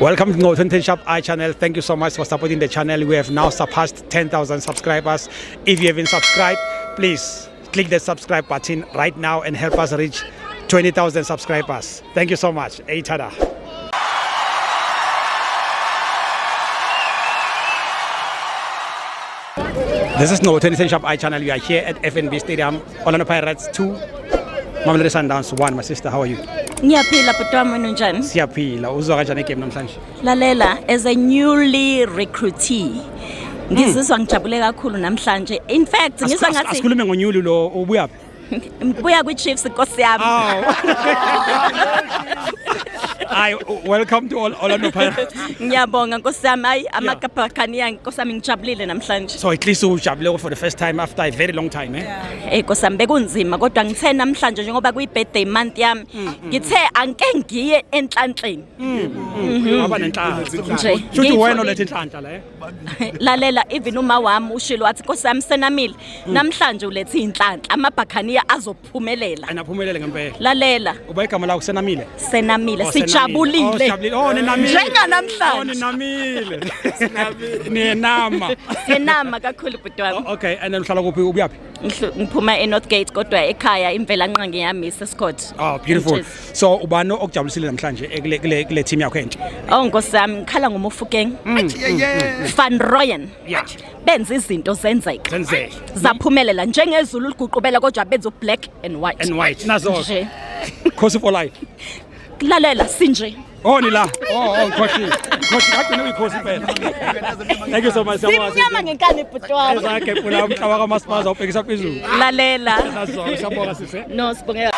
Welcome to No 20 Shop iChannel. Thank you so much for supporting the channel. We have now surpassed 10,000 subscribers. If you haven't subscribed, please click the subscribe button right now and help us reach 20,000 subscribers. Thank you so much. Eitada. This is No 20 Shop iChannel. We are here at FNB Stadium. Orlando Pirates 2, Mamelodi Sundowns 1. My sister, how are you? Ngiyaphila bhuti wami njani? Siyaphila. Uzwa kanjani igame namhlanje? Lalela, as a newly recruitee ngizizwa ngijabule kakhulu namhlanje. In fact ngizwa ngathi asikhulume ngonyulu lo ubuya buya kwi-Chiefs inkosi yami. Hi, welcome to Orlando Pirates. Ngiyabonga nkosi yami, hayi amakaphakaniya nkosi yami ngijabulile namhlanje. So at least ujabule for the first time after a very long time, eh? Nkosi yami bekunzima kodwa ngithe namhlanje njengoba kuyi-birthday month yami ngithe anke ngiye enhlanhleni. Waba nenhlanhla. Nje. Shuthi wena olethe inhlanhla la, eh? Lalela, even uma wami ushilo wathi nkosi yami senamile namhlanje ulethe inhlanhla amabhakhaniya azophumelela. Anaphumelele ngempela. Lalela, Uba igama lakho senamile? senamile sijabulile. Oh, ninamile. Njenganamhlanje. Oh, ninamile. Ninama. Sinama kakhulu bhuti wami. Okay, and then uhlala kuphi ubuyaphi? Ngiphuma eNorthgate kodwa ekhaya imvela nqangi yami iseScott. Oh, beautiful. So ubani okujabulisile namhlanje kule team yakho entsha? Oh nkosi yami ngikhala ngoMufukeng. Van Rooyen. Yeah. Benza izinto zenzeka. Senzeke. Zaphumelela njengezulu liguqubela kodwa benza black and white. And white. Nazo. Nje. Khosi for life. Lalela sinje. Oh nila. Oh Khosi. Khosi hakho uyikhosi phela. Thank you so much. Simnyama ngenkani bhuti wami. Ezakhe phela umhlaba kaMasibaza ubhekisa phezulu. Lalela. Nazo, siyabonga sise. No sibonge